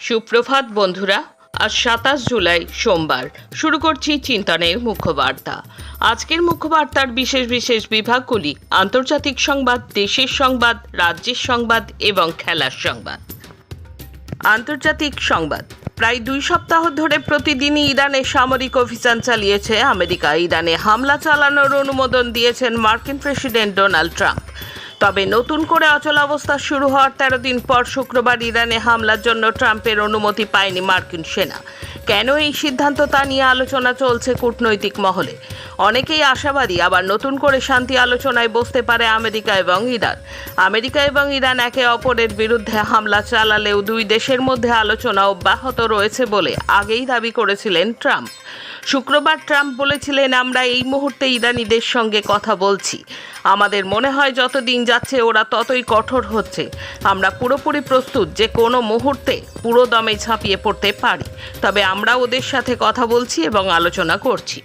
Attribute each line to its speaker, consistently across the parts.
Speaker 1: সুপ্রভাত বন্ধুরা। আজ 27 জুলাই সোমবার। শুরু করছি চিন্তনের মুখ্যবার্তা। আজকের মুখ্যবার্তার বিশেষ বিশেষ বিভাগগুলি: আন্তর্জাতিক সংবাদ, দেশের সংবাদ, রাজ্যের সংবাদ এবং খেলার সংবাদ। আন্তর্জাতিক সংবাদ। প্রায় 2 সপ্তাহ ধরে প্রতিদিনই ইরানে সামরিক অভিযান চালিয়েছে আমেরিকা। ইরানে হামলা চালানোর অনুমোদন দিয়েছেন মার্কিন প্রেসিডেন্ট ডোনাল্ড ট্রাম্প। তবে নতুন করে অচলাবস্থা শুরু হওয়ার 13 দিন পর শুক্রবার ইরানে হামলার জন্য ট্রাম্পের অনুমতি পায়নি মার্কিন সেনা। কেন এই সিদ্ধান্ত তা নিয়ে আলোচনা চলছে কূটনৈতিক মহলে। অনেকেই আশাবাদী আবার নতুন করে শান্তি আলোচনায় বসতে পারে আমেরিকা এবং ইরান। আমেরিকা এবং ইরান একে অপরের বিরুদ্ধে হামলা চালালেও দুই দেশের মধ্যে আলোচনা অব্যাহত রয়েছে বলে আগেই দাবি করেছিলেন ট্রাম্প। শুক্রবার ট্রাম্প বলেছিলেন, আমরা এই মুহূর্তে ইরানিদের সঙ্গে কথা বলছি। আমাদের মনে হয় যত দিন যাচ্ছে ওরা ততই কঠোর হচ্ছে। আমরা পুরোপুরি প্রস্তুত যে কোনো মুহূর্তে পুরো দমে ঝাঁপিয়ে পড়তে পারি। তবে আমরা ওদের সাথে কথা বলছি এবং আলোচনা করছি।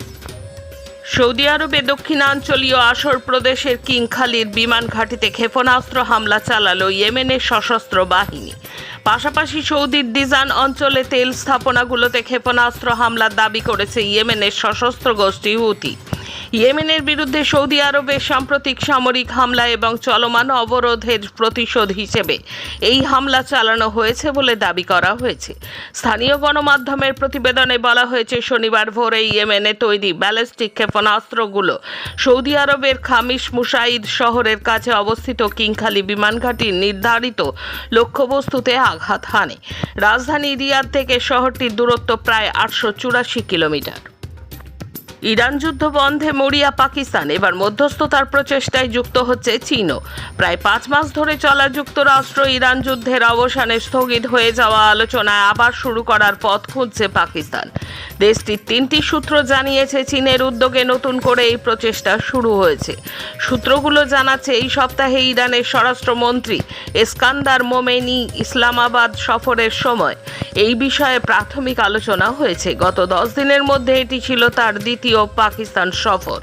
Speaker 1: সৌদি আরবে দক্ষিণাঞ্চলীয় আসর প্রদেশের কিং খালিদ বিমান ঘাঁটিতে ক্ষেপণাস্ত্র হামলা চালালো ইয়েমেনের সশস্ত্র বাহিনী। পাশাপাশি সৌদির ডিজান অঞ্চলে তেল স্থাপনাগুলোতে ক্ষেপণাস্ত্র হামলার দাবি করেছে ইয়েমেনের সশস্ত্র গোষ্ঠী হুতি। ইয়েমেনের বিরুদ্ধে সৌদি আরবের সাম্প্রতিক সামরিক হামলা এবং চলমান অবরোধের প্রতিশোধ হিসেবে এই হামলা চালানো হয়েছে বলে দাবি করা হয়েছে। স্থানীয় গণমাধ্যমের প্রতিবেদনে বলা হয়েছে, শনিবার ভোরে ইয়েমেনে তৈরি ব্যালিস্টিক ক্ষেপণাস্ত্রগুলো সৌদি আরবের খামিস মুসাইদ শহরের কাছে অবস্থিত কিংখালি বিমানঘাটির নির্ধারিত লক্ষ্যবস্তুতে আঘাত হানে। রাজধানী রিয়াদ থেকে শহরটির দূরত্ব প্রায় 884 কিলোমিটার। ইরান যুদ্ধ বন্ধে মরিয়া পাকিস্তান। এবার মধ্যস্থতার প্রচেষ্টায় যুক্ত হচ্ছে চীনও। প্রায় 5 মাস ধরে চলা যুক্তরাষ্ট্র ইরান যুদ্ধের অবসানে স্থগিত হয়ে যাওয়া আলোচনায় আবার শুরু করার পথ খুঁজছে পাকিস্তান। দেশটির 3টি সূত্র জানিয়েছে, চীনের উদ্যোগে নতুন করে এই প্রচেষ্টা শুরু হয়েছে। সূত্রগুলো জানাচ্ছে, এই সপ্তাহে ইরানের স্বরাষ্ট্রমন্ত্রী এসকান্দার মোমেনি ইসলামাবাদ সফরের সময় এই বিষয়ে প্রাথমিক আলোচনা হয়েছে। গত 10 দিনের মধ্যে এটি ছিল তার দ্বিতীয় পাকিস্তান সফর।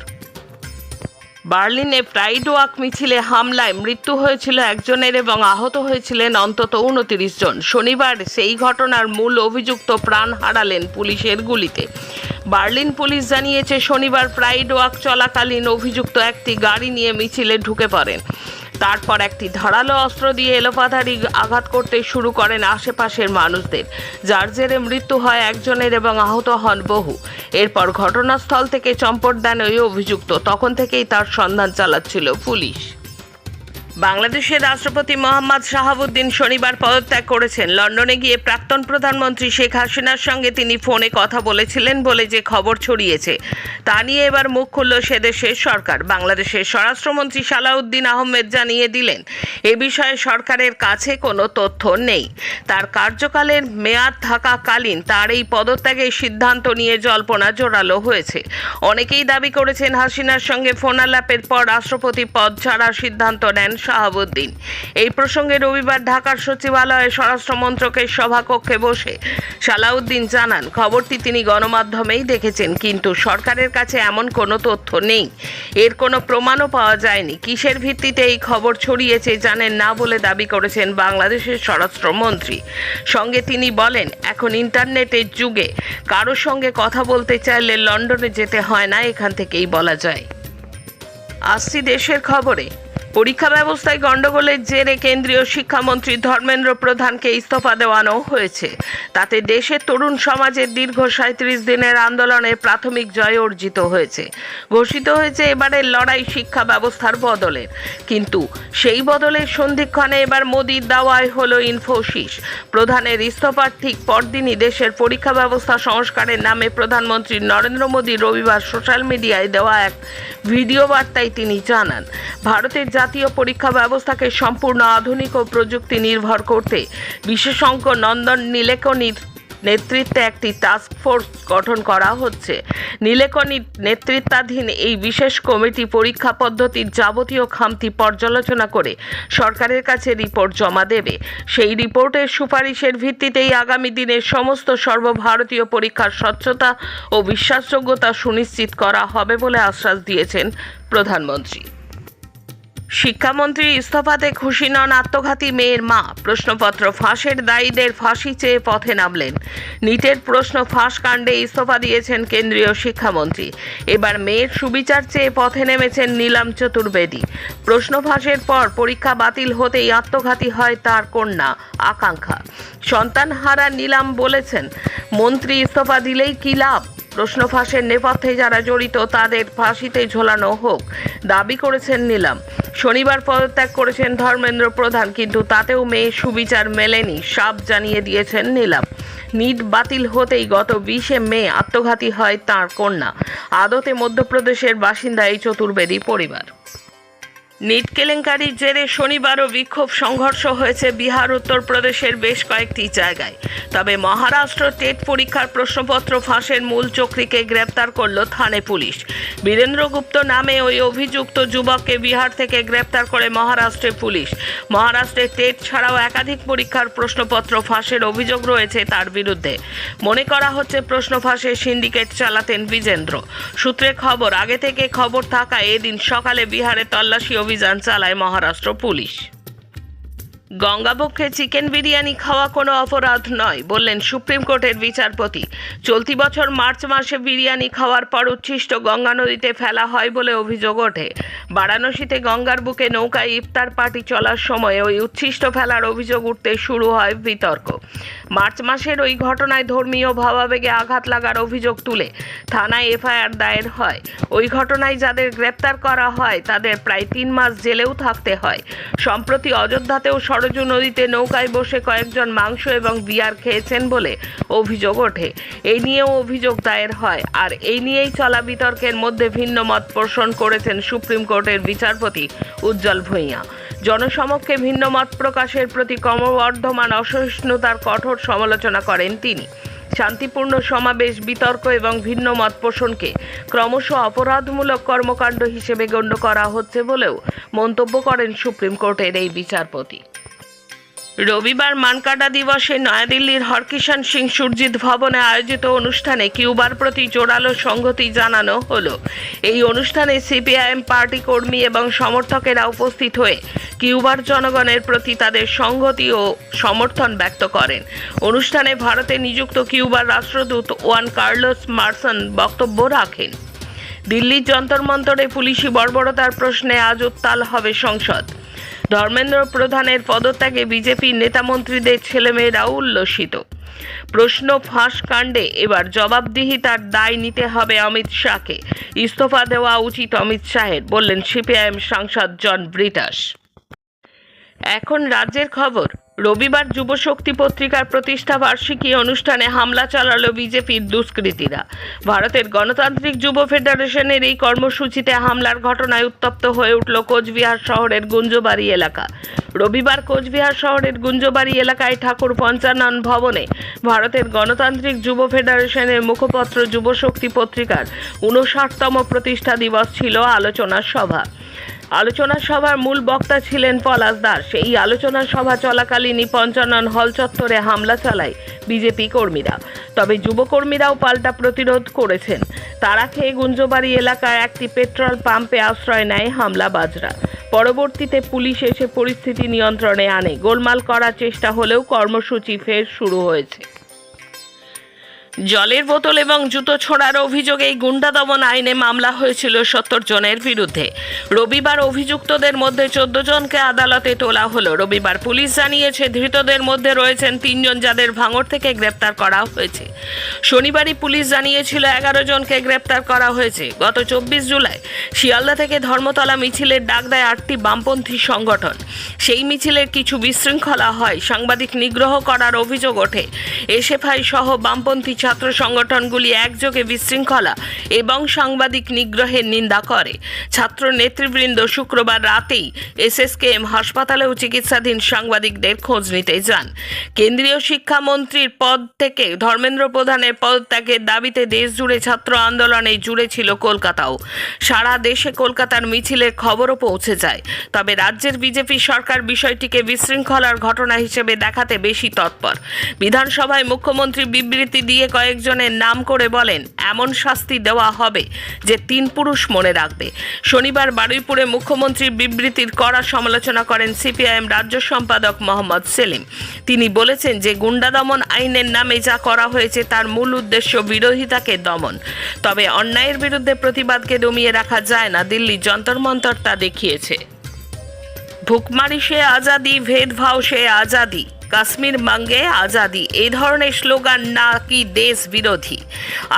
Speaker 1: বার্লিনে প্রাইড ওয়াক মিছিলে হামলায় মৃত্যু হয়েছিল একজনের এবং আহত হয়েছিলেন অন্তত 29 জন। শনিবার সেই ঘটনার মূল অভিযুক্ত প্রাণ হারালেন পুলিশের গুলিতে। বার্লিন পুলিশ জানিয়েছে, শনিবার প্রাইড ওয়াক চলাকালীন অভিযুক্ত একটি গাড়ি নিয়ে মিছিলে ঢুকে পড়েন। তারপর একটি ধারালো অস্ত্র দিয়ে এলোপাথারি আঘাত করতে শুরু করেন আশেপাশের মানুষদের, যার জেরে মৃত্যু হয় একজনের এবং আহত হন বহু। এরপর ঘটনাস্থল থেকে চম্পট দেন ওই অভিযুক্ত। তখন থেকেই তার সন্ধান চালাচ্ছিল পুলিশ। বাংলাদেশের রাষ্ট্রপতি মোহাম্মদ শাহাবুদ্দিন শনিবার পদত্যাগ করেছেন। লন্ডনে গিয়ে প্রাক্তন প্রধানমন্ত্রী শেখ হাসিনার সঙ্গে তিনি ফোনে কথা বলেছিলেন বলে যে খবর ছড়িয়েছে, তা নিয়ে এবার মুখ খুলল সেদেশের সরকার। বাংলাদেশের স্বরাষ্ট্রমন্ত্রী সালাউদ্দিন আহমেদ জানিয়ে দিলেন, এ বিষয়ে সরকারের কাছে কোনো তথ্য নেই। তার কার্যকালের মেয়াদ থাকাকালীন তার এই পদত্যাগের সিদ্ধান্ত নিয়ে জল্পনা জোরালো হয়েছে। অনেকেই দাবি করেছেন, হাসিনার সঙ্গে ফোনালাপের পর রাষ্ট্রপতি পদ ছাড়ার সিদ্ধান্ত নেন শাহাবুদ্দিন। এই প্রসঙ্গে রবিবার ঢাকার সচিবালয়ে স্বরাষ্ট্র মন্ত্রকের সভাকক্ষে বসে সালাউদ্দিন জানান, খবরটি তিনি গণমাধ্যমেই দেখেছেন, কিন্তু সরকারের কাছে এমন কোনো তথ্য নেই। এর কোনো প্রমাণও পাওয়া যায়নি। কিসের ভিত্তিতে এই খবর ছড়িয়েছে জানেন না বলে দাবি করেছেন বাংলাদেশের স্বরাষ্ট্রমন্ত্রী। সঙ্গে তিনি বলেন, এখন ইন্টারনেটের যুগে কারোর সঙ্গে কথা বলতে চাইলে লন্ডনে যেতে হয় না, এখান থেকেই বলা যায়। আসছি দেশের খবরে। পরীক্ষা ব্যবস্থায় গণ্ডগোলের জেরে কেন্দ্রীয় শিক্ষামন্ত্রী ধর্মেন্দ্র প্রধানকে ইস্তফা দেওয়ানো হয়েছে। তাতে দেশের তরুণ সমাজের দীর্ঘ 37 দিনের আন্দোলনের প্রাথমিক জয় অর্জিত হয়েছে। ঘোষিত হয়েছে এবারের লড়াই শিক্ষা ব্যবস্থার বদলের। কিন্তু সেই বদলের সন্ধিক্ষণে এবার মোদির দাওয়ায় হলো ইনফোসিস। প্রধানের ইস্তফার ঠিক পরদিনই দেশের পরীক্ষা ব্যবস্থা সংস্কারের নামে প্রধানমন্ত্রী নরেন্দ্র মোদী রবিবার সোশ্যাল মিডিয়ায় দেওয়া এক ভিডিও বার্তায় তিনি জানান, ভারতের জাতীয় পরীক্ষা ব্যবস্থাকে সম্পূর্ণ আধুনিক ও প্রযুক্তি নির্ভর করতে বিশেষজ্ঞ নন্দন নীলেকনির নেতৃত্বে একটি টাস্ক ফোর্স গঠন করা হচ্ছে। নীলেকনির নেতৃত্বাধীন এই বিশেষ কমিটি পরীক্ষা পদ্ধতির যাবতীয় খামতি পর্যালোচনা করে সরকারের কাছে রিপোর্ট জমা দেবে। সেই রিপোর্টের সুপারিশের ভিত্তিতেই আগামী দিনের সমস্ত সর্বভারতীয় পরীক্ষার স্বচ্ছতা ও বিশ্বাসযোগ্যতা সুনিশ্চিত করা হবে বলে আশ্বাস দিয়েছেন প্রধানমন্ত্রী। শিক্ষামন্ত্রী ইস্তফাতে খুশি নন আত্মঘাতী মেয়ের মা। প্রশ্নপত্র ফাঁসের দায়ীদের ফাঁসি চেয়ে পথে নামলেন। নিটের প্রশ্ন ফাঁস কাণ্ডে ইস্তফা দিয়েছেন কেন্দ্রীয় শিক্ষামন্ত্রী। এবার মেয়ের সুবিচার চেয়ে পথে নেমেছেন নীলাম চতুর্বেদী। প্রশ্ন ফাঁসের পর পরীক্ষা বাতিল হতেই আত্মঘাতী হয় তার কন্যা আকাঙ্ক্ষা। সন্তানহারা নীলাম বলেছেন, মন্ত্রী ইস্তফা দিলেই কি লাভ? প্রশ্ন ফাঁসের নেপথ্যে যারা জড়িত তাদের ফাঁসিতে ঝোলানো হোক দাবি করেছেন নীলাম। শনিবার পদত্যাগ করেছেন ধর্মেন্দ্র প্রধান, কিন্তু তাতেও মেয়ের সুবিচার মেলেনি সাফ জানিয়ে দিয়েছেন নীলাম। নিট বাতিল হতেই গত 20শে মে আত্মঘাতী হয় তাঁর কন্যা। আদতে মধ্যপ্রদেশের বাসিন্দা এই চতুর্বেদী পরিবার। নিট কেলেঙ্কারির জেরে শনিবারও বিক্ষোভ সংঘর্ষ হয়েছে বিহার উত্তরপ্রদেশের বেশ কয়েকটি জায়গায়। তবে মহারাষ্ট্র টেট পরীক্ষার প্রশ্নপত্র ফাঁসের মূল চক্রীকে গ্রেপ্তার করল থানে পুলিশ। বীরেন্দ্র গুপ্ত নামে ওই অভিযুক্ত যুবককে বিহার থেকে গ্রেপ্তার করে মহারাষ্ট্রের পুলিশ। মহারাষ্ট্রের টেট ছাড়াও একাধিক পরীক্ষার প্রশ্নপত্র ফাঁসের অভিযোগ রয়েছে তার বিরুদ্ধে। মনে করা হচ্ছে প্রশ্ন ফাঁসের সিন্ডিকেট চালাতেন বিজেন্দ্র। সূত্রে খবর, আগে থেকে খবর থাকায় এদিন সকালে বিহারে তল্লাশি অভিযান চালায় মহারাষ্ট্র পুলিশ। গঙ্গাবক্ষে চিকেন বিরিয়ানি খাওয়া কোনো অপরাধ নয় বললেন সুপ্রিম কোর্টের বিচারপতি। চলতি বছর মার্চ মাসে বিরিয়ানি খাওয়ার পর উচ্ছিষ্ট গঙ্গা নদীতে ফেলা হয় বলে অভিযোগ ওঠে। বারাণসীতে গঙ্গার বুকে নৌকায় ইফতার পার্টি চলার সময় ওই উচ্ছিষ্ট ফেলার অভিযোগ উঠতে শুরু হয় বিতর্ক। মার্চ মাসের ওই ঘটনায় ধর্মীয় ভাবাবেগে আঘাত লাগার অভিযোগ তুলে থানায় এফআইআর দায়ের হয়। ওই ঘটনায় যাদের গ্রেপ্তার করা হয় তাদের প্রায় 3 মাস জেলেও থাকতে হয়। সম্প্রতি অযোধ্যাতেও সরজু নদীতে নৌকায় বসে কয়েকজন মাংস এবং বিয়ার খেয়েছেন বলে অভিযোগ ওঠে। এই নিয়েও অভিযোগ দায়ের হয়। আর এই নিয়েই চলা বিতর্কের মধ্যে ভিন্ন মত পোষণ করেছেন সুপ্রিম কোর্টের বিচারপতি উজ্জ্বল ভূঁইয়া। জনসমক্ষে ভিন্ন মত প্রকাশের প্রতি ক্রমবর্ধমান অসহিষ্ণুতার কঠোর সমালোচনা করেন তিনি। শান্তিপূর্ণ সমাবেশ, বিতর্ক এবং ভিন্ন মত পোষণকে ক্রমশ অপরাধমূলক কর্মকাণ্ড হিসেবে গণ্য করা হচ্ছে বলেও মন্তব্য করেন সুপ্রিম কোর্টের এই বিচারপতি। রবিবার মানকাটা দিবসে নয়াদিল্লির হরকিষাণ সিং সুরজিৎ ভবনে আয়োজিত অনুষ্ঠানে কিউবার প্রতি জোরালো সংহতি জানানো হলো। এই অনুষ্ঠানে সিপিআইএম পার্টি কর্মী এবং সমর্থকেরা উপস্থিত হয়ে কিউবার জনগণের প্রতি তাদের সংহতি ও সমর্থন ব্যক্ত করেন। অনুষ্ঠানে ভারতে নিযুক্ত কিউবার রাষ্ট্রদূত ওয়ান কার্লোস মার্সন বক্তব্য রাখেন। দিল্লির যন্তর মন্তরে পুলিশি বর্বরতার প্রশ্নে আজ উত্তাল হবে সংসদ। ধর্মেন্দ্র প্রধানের পদত্যাগে বিজেপির নেতামন্ত্রীদের ছেলেমেয়েরাও উল্লসিত। প্রশ্ন ফাঁস কাণ্ডে এবার জবাবদিহিতার দায় নিতে হবে অমিত শাহকে। ইস্তফা দেওয়া উচিত অমিত শাহের, বললেন সিপিআইএম সাংসদ জন ব্রিটাস। এখন রাজ্যের খবর। রবিবার যুবশক্তি পত্রিকার প্রতিষ্ঠা বার্ষিকী অনুষ্ঠানে হামলা চালালো বিজেপির দুষ্কৃতীরা। ভারতের গণতান্ত্রিক যুব ফেডারেশনের এই কর্মসূচিতে হামলার ঘটনায় উত্তপ্ত হয়ে উঠল কোচবিহার শহরের গুঞ্জবাড়ি এলাকা। রবিবার কোচবিহার শহরের গুঞ্জবাড়ি এলাকায় ঠাকুর পঞ্চানন ভবনে ভারতের গণতান্ত্রিক যুব ফেডারেশনের মুখপত্র যুবশক্তি পত্রিকার 59তম প্রতিষ্ঠা দিবস ছিল আলোচনা সভা। আলোচনা সভার মূল বক্তা ছিলেন পলাশ দাস। এই আলোচনা সভা চলাকালীনই পঞ্চানন হল চত্বরে হামলা চালায় বিজেপি কর্মীরা। তবে যুবকর্মীরাও পাল্টা প্রতিরোধ করেছেন। তারা খেয়ে গুঞ্জবাড়ি এলাকায় একটি পেট্রোল পাম্পে আশ্রয় নেয় হামলাবাজরা। পরবর্তীতে পুলিশ এসে পরিস্থিতি নিয়ন্ত্রণে আনে। গোলমাল করার চেষ্টা হলেও কর্মসূচি ফের শুরু হয়েছে। জলের বোতল এবং জুতো ছোড়ার অভিযোগে গুন্ডা দমন আইনে মামলা হয়েছিল 70 জনের বিরুদ্ধে। রবিবার অভিযুক্তদের মধ্যে 14 জনকে আদালতে তোলা হলো। রবিবার পুলিশ জানিয়েছে ধৃতদের মধ্যে রয়েছেন 3 জন যাদের ভাঙড় থেকে গ্রেপ্তার করা হয়েছে। শনিবারই পুলিশ জানিয়েছিল 11 জনকে গ্রেপ্তার করা হয়েছে। গত 24 জুলাই শিয়ালদা থেকে ধর্মতলা মিছিলের ডাক দেয় 8টি বামপন্থী সংগঠন। সেই মিছিলের কিছু বিশৃঙ্খলা হয়, সাংবাদিক নিগ্রহ করার অভিযোগ ওঠে। এসএফআই সহ বামপন্থী ছাত্র সংগঠনগুলি একযোগে বিশৃঙ্খলা এবং সাংবাদিক নিগ্রহের নিন্দা করে। ছাত্র নেতৃবৃন্দ শুক্রবার রাতেই এসএসকেএম হাসপাতালেও চিকিৎসাধীন সাংবাদিকদের খোঁজ নিতে যান। কেন্দ্রীয় শিক্ষামন্ত্রীর পদ থেকে ধর্মেন্দ্র প্রধানের পদত্যাগের দাবিতে দেশ জুড়ে ছাত্র আন্দোলনে জুড়ে ছিল কলকাতাও। সারা দেশে কলকাতার মিছিলের খবরও পৌঁছে যায়। তবে রাজ্যের বিজেপি সরকার বিষয়টিকে বিশৃঙ্খলার ঘটনা হিসেবে দেখাতে বেশি তৎপর। বিধানসভায় মুখ্যমন্ত্রী বিবৃতি দিয়ে কয়েকজনের নাম করে বলেন এমন শাস্তি দেওয়া হবে যে 3 পুরুষ মনে রাখবে। শনিবার বারুইপুরে মুখ্যমন্ত্রীর বিবৃতির কড়া সমালোচনা করেন সিপিআইএম রাজ্য সম্পাদক মোহাম্মদ সেলিম। তিনি বলেছেন যে গুন্ডা দমন আইনের নামে যা করা হয়েছে তার মূল উদ্দেশ্য বিরোধিতাকে দমন। তবে অন্যায়ের বিরুদ্ধে প্রতিবাদকে দমিয়ে রাখা যায় না, দিল্লি যন্তর মন্তর তা দেখিয়েছে। ভুকমারি সে আজাদি, ভেদভাব সে আজাদি, কাশ্মীর মাঙ্গে আজাদি, এই ধরনের স্লোগান নাকি দেশ বিরোধী।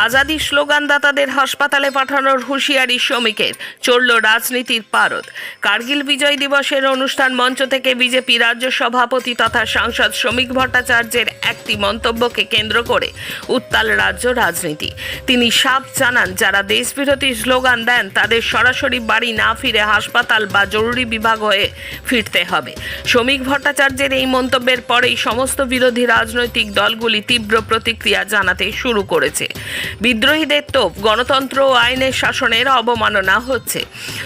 Speaker 1: আজাদি স্লোগানদাতাদের হাসপাতালে পাঠানোর হুঁশিয়ারি শ্রমিকের, চলল রাজনীতির পারদ। কার্গিল বিজয় দিবসের অনুষ্ঠান মঞ্চ থেকে বিজেপি রাজ্য সভাপতি তথা সাংসদ শ্রমিক ভট্টাচার্যের একটি মন্তব্যকে কেন্দ্র করে উত্তাল রাজ্য রাজনীতি। তিনি সাফ জানান, যারা দেশবিরোধী স্লোগান দেন তাদের সরাসরি বাড়ি না ফিরে হাসপাতাল বা জরুরি বিভাগ হয়ে ফিরতে হবে। শ্রমিক ভট্টাচার্যের এই মন্তব্যের পর এই সমস্ত বিরোধী রাজনৈতিক দলগুলি তীব্র প্রতিক্রিয়া জানাতে শুরু করেছে। বিদ্রোহীদের তোপ, গণতন্ত্র ও আইনের শাসনের অবমাননা হচ্ছে।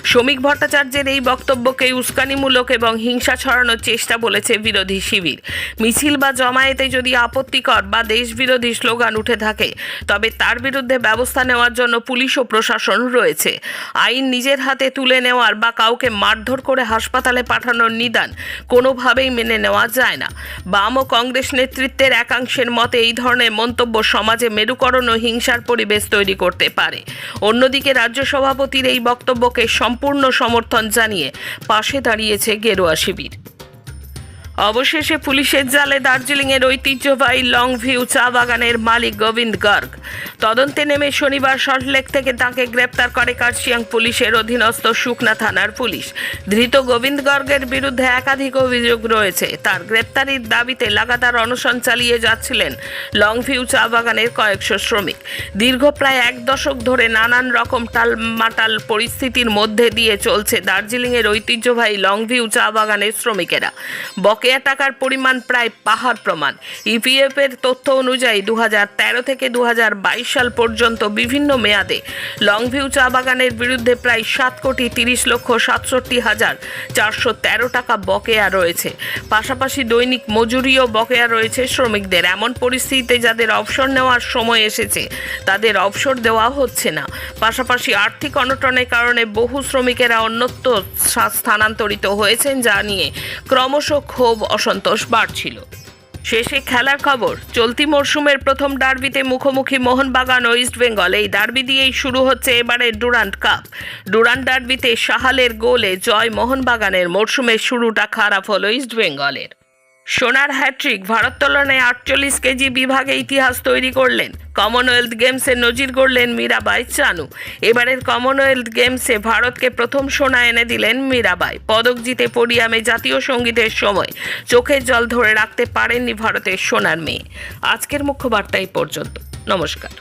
Speaker 1: শ্রমিক ভট্টাচার্যের এই বক্তব্যকে উস্কানিমূলক এবং হিংসা ছড়ানোর চেষ্টা বলেছে বিরোধী শিবির। মিছিল বা জমায়েতে যদি আপত্তিকর বা দেশবিরোধী স্লোগান উঠে থাকে তবে তার বিরুদ্ধে ব্যবস্থা নেওয়ার জন্য পুলিশ ও প্রশাসন রয়েছে। আইন নিজের হাতে তুলে নেওয়ার বা কাউকে মারধর করে হাসপাতালে পাঠানোর নিদান কোনোভাবেই মেনে নেওয়া যায় না। বাম ও কংগ্রেস নেতৃত্বের একাংশের মতে এই ধরনের মন্তব্য সমাজে মেরুকরণ ও হিংসার পরিবেশ তৈরি করতে পারে। অন্যদিকে রাজ্য সভাপতির এই বক্তব্যকে সম্পূর্ণ সমর্থন জানিয়ে পাশে দাঁড়িয়েছে গেরুয়া শিবির। অবশেষে পুলিশের জালে দার্জিলিংয়ের ঐতিহ্যবাহী লংভিউ চা বাগানের মালিক গোবিন্দ গর্গ। তদন্তে নেমে শনিবার সল্টলেক থেকে তাঁকে গ্রেপ্তার করে কার্শিয়াং পুলিশের অধীনস্থ সুকনা থানার পুলিশ। ধৃত গোবিন্দ গর্গের বিরুদ্ধে একাধিক অভিযোগ রয়েছে। তার গ্রেপ্তারির দাবিতে লাগাতার অনশন চালিয়ে যাচ্ছিলেন লংভিউ চা বাগানের কয়েকশো শ্রমিক। দীর্ঘ প্রায় 1 দশক ধরে নানান রকম টালমাটাল পরিস্থিতির মধ্যে দিয়ে চলছে দার্জিলিংয়ের ঐতিহ্যবাহী লংভিউ চা বাগানের শ্রমিকেরা। বকেয়া টাকার পরিমাণ প্রায় পাহাড় প্রমাণ। ইপিএফ এর তথ্য অনুযায়ী 2013 থেকে 2022 সাল পর্যন্ত বিভিন্ন মেয়াদে লংভিউ চা বাগানের বিরুদ্ধে প্রায় 7,63,67,413 টাকা বকেয়া রয়েছে। পাশাপাশি দৈনিক মজুরিও বকেয়া রয়েছে শ্রমিকদের। এমন পরিস্থিতিতে যাদের অবসর নেওয়ার সময় এসেছে তাদের অবসর দেওয়া হচ্ছে না। পাশাপাশি আর্থিক অনটনের কারণে বহু শ্রমিকেরা অন্যত্র স্থানান্তরিত হয়েছেন, যা নিয়ে ক্রমশ ক্ষোভ অসন্তোষ বাড়ছিল। শেষে খেলার খবর। চলতি মরশুমের প্রথম ডার্বিতে মুখোমুখি মোহনবাগান ও ইস্টবেঙ্গল। এই ডার্বি দিয়েই শুরু হচ্ছে এবারের ডুরান্ড কাপ। ডুরান্ড ডার্বিতে সাহালের গোলে জয় মোহনবাগানের। মরশুমের শুরুটা খারাপ হলো ইস্টবেঙ্গলের। সোনার হ্যাট্রিক, ভারোত্তোলনে 48 কেজি বিভাগে ইতিহাস তৈরি করলেন। কমনওয়েলথ গেমসে নজির গড়লেন মীরাবাই চানু। এবারের কমনওয়েলথ গেমসে ভারতকে প্রথম সোনা এনে দিলেন মীরাবাই। পদক জিতে পোডিয়ামে জাতীয় সঙ্গীতের সময় চোখের জল ধরে রাখতে পারেননি ভারতের সোনার মেয়ে। আজকের মুখ্য বার্তা এই পর্যন্ত। নমস্কার।